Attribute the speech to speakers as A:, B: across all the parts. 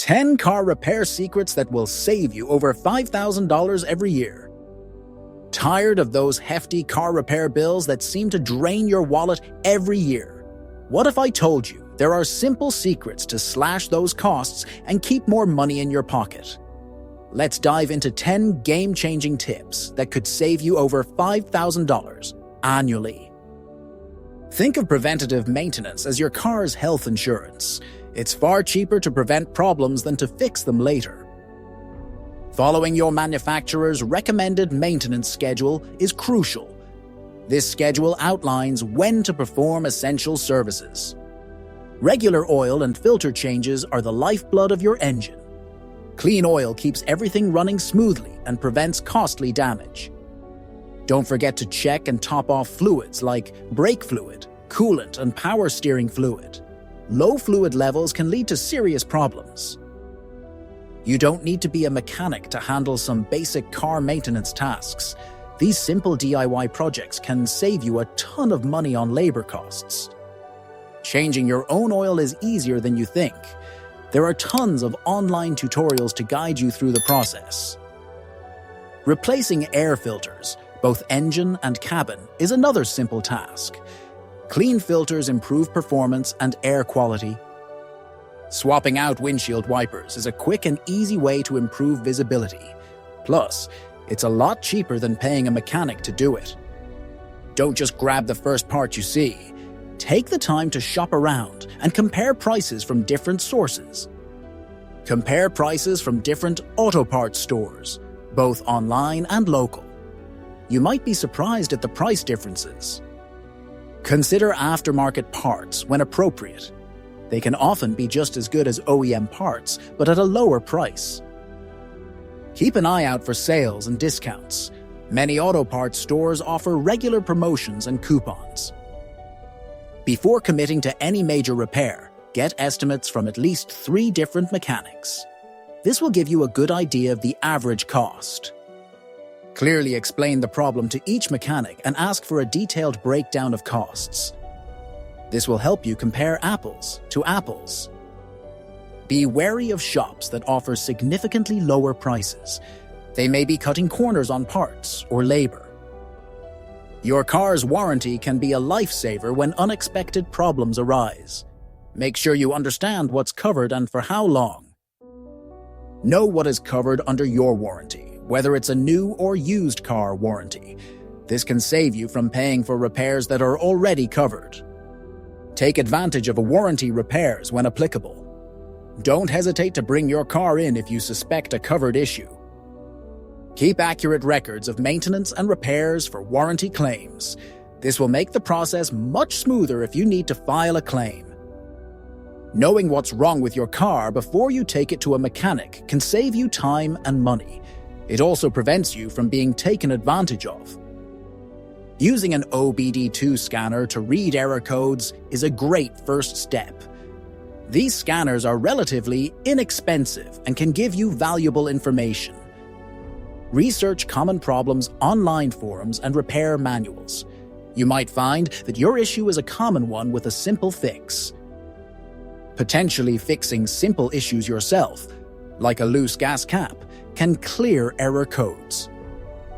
A: 10 car repair secrets that will save you over $5,000 every year. Tired of those hefty car repair bills that seem to drain your wallet every year? What if I told you there are simple secrets to slash those costs and keep more money in your pocket? Let's dive into 10 game-changing tips that could save you over $5,000 annually. Think of preventative maintenance as your car's health insurance. It's far cheaper to prevent problems than to fix them later. Following your manufacturer's recommended maintenance schedule is crucial. This schedule outlines when to perform essential services. Regular oil and filter changes are the lifeblood of your engine. Clean oil keeps everything running smoothly and prevents costly damage. Don't forget to check and top off fluids like brake fluid, coolant, and power steering fluid. Low fluid levels can lead to serious problems. You don't need to be a mechanic to handle some basic car maintenance tasks. These simple DIY projects can save you a ton of money on labor costs. Changing your own oil is easier than you think. There are tons of online tutorials to guide you through the process. Replacing air filters, both engine and cabin, is another simple task. Clean filters improve performance and air quality. Swapping out windshield wipers is a quick and easy way to improve visibility. Plus, it's a lot cheaper than paying a mechanic to do it. Don't just grab the first part you see. Take the time to shop around and compare prices from different sources. Compare prices from different auto parts stores, both online and local. You might be surprised at the price differences. Consider aftermarket parts when appropriate. They can often be just as good as OEM parts, but at a lower price. Keep an eye out for sales and discounts. Many auto parts stores offer regular promotions and coupons. Before committing to any major repair, get estimates from at least 3 different mechanics. This will give you a good idea of the average cost. Clearly explain the problem to each mechanic and ask for a detailed breakdown of costs. This will help you compare apples to apples. Be wary of shops that offer significantly lower prices. They may be cutting corners on parts or labor. Your car's warranty can be a lifesaver when unexpected problems arise. Make sure you understand what's covered and for how long. Know what is covered under your warranty, whether it's a new or used car warranty. This can save you from paying for repairs that are already covered. Take advantage of warranty repairs when applicable. Don't hesitate to bring your car in if you suspect a covered issue. Keep accurate records of maintenance and repairs for warranty claims. This will make the process much smoother if you need to file a claim. Knowing what's wrong with your car before you take it to a mechanic can save you time and money. It also prevents you from being taken advantage of. Using an OBD2 scanner to read error codes is a great first step. These scanners are relatively inexpensive and can give you valuable information. Research common problems, online forums, and repair manuals. You might find that your issue is a common one with a simple fix. Potentially fixing simple issues yourself, like a loose gas cap, can clear error codes.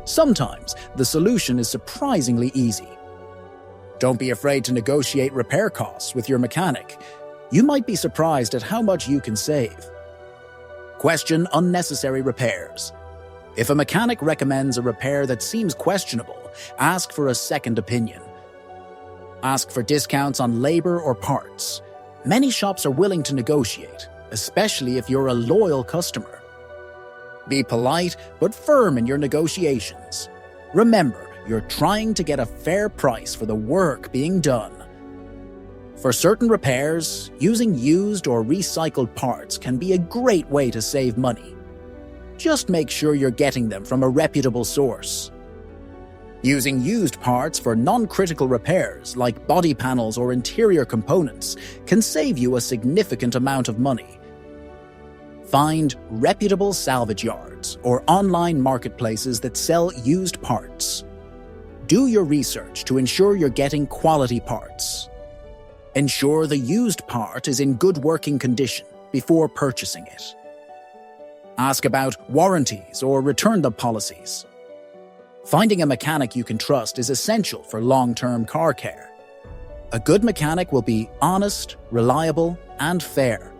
A: Sometimes the solution is surprisingly easy. Don't be afraid to negotiate repair costs with your mechanic. You might be surprised at how much you can save. Question unnecessary repairs. If a mechanic recommends a repair that seems questionable, ask for a second opinion. Ask for discounts on labor or parts. Many shops are willing to negotiate, especially if you're a loyal customer. Be polite but firm in your negotiations. Remember, you're trying to get a fair price for the work being done. For certain repairs, using used or recycled parts can be a great way to save money. Just make sure you're getting them from a reputable source. Using used parts for non-critical repairs like body panels or interior components can save you a significant amount of money. Find reputable salvage yards or online marketplaces that sell used parts. Do your research to ensure you're getting quality parts. Ensure the used part is in good working condition before purchasing it. Ask about warranties or return the policies. Finding a mechanic you can trust is essential for long-term car care. A good mechanic will be honest, reliable, and fair.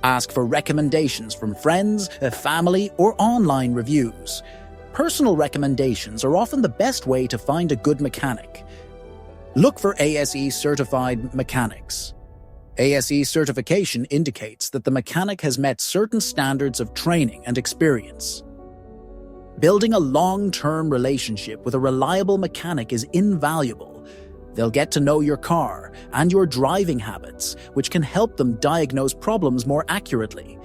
A: Ask for recommendations from friends, family, or online reviews. Personal recommendations are often the best way to find a good mechanic. Look for ASE-certified mechanics. ASE certification indicates that the mechanic has met certain standards of training and experience. Building a long-term relationship with a reliable mechanic is invaluable. They'll get to know your car and your driving habits, which can help them diagnose problems more accurately.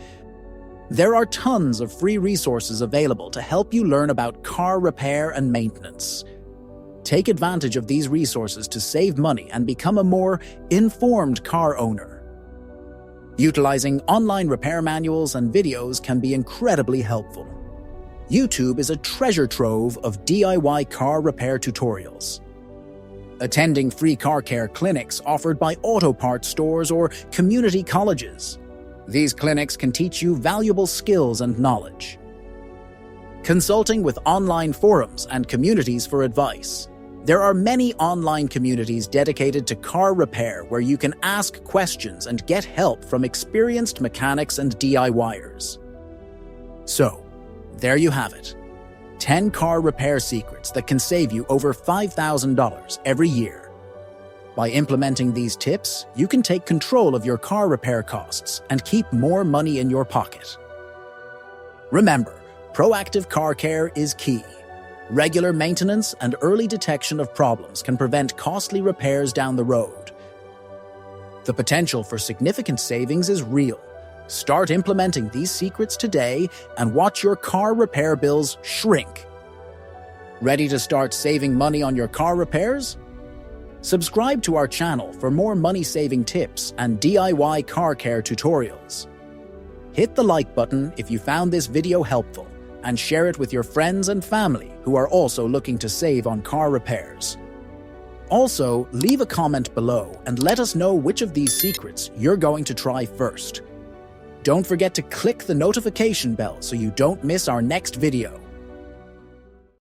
A: There are tons of free resources available to help you learn about car repair and maintenance. Take advantage of these resources to save money and become a more informed car owner. Utilizing online repair manuals and videos can be incredibly helpful. YouTube is a treasure trove of DIY car repair tutorials. Attending free car care clinics offered by auto parts stores or community colleges. These clinics can teach you valuable skills and knowledge. Consulting with online forums and communities for advice. There are many online communities dedicated to car repair where you can ask questions and get help from experienced mechanics and DIYers. So, there you have it. 10 car repair secrets that can save you over $5,000 every year. By implementing these tips, you can take control of your car repair costs and keep more money in your pocket. Remember, proactive car care is key. Regular maintenance and early detection of problems can prevent costly repairs down the road. The potential for significant savings is real. Start implementing these secrets today and watch your car repair bills shrink. Ready to start saving money on your car repairs? Subscribe to our channel for more money-saving tips and DIY car care tutorials. Hit the like button if you found this video helpful and share it with your friends and family who are also looking to save on car repairs. Also, leave a comment below and let us know which of these secrets you're going to try first. Don't forget to click the notification bell so you don't miss our next video.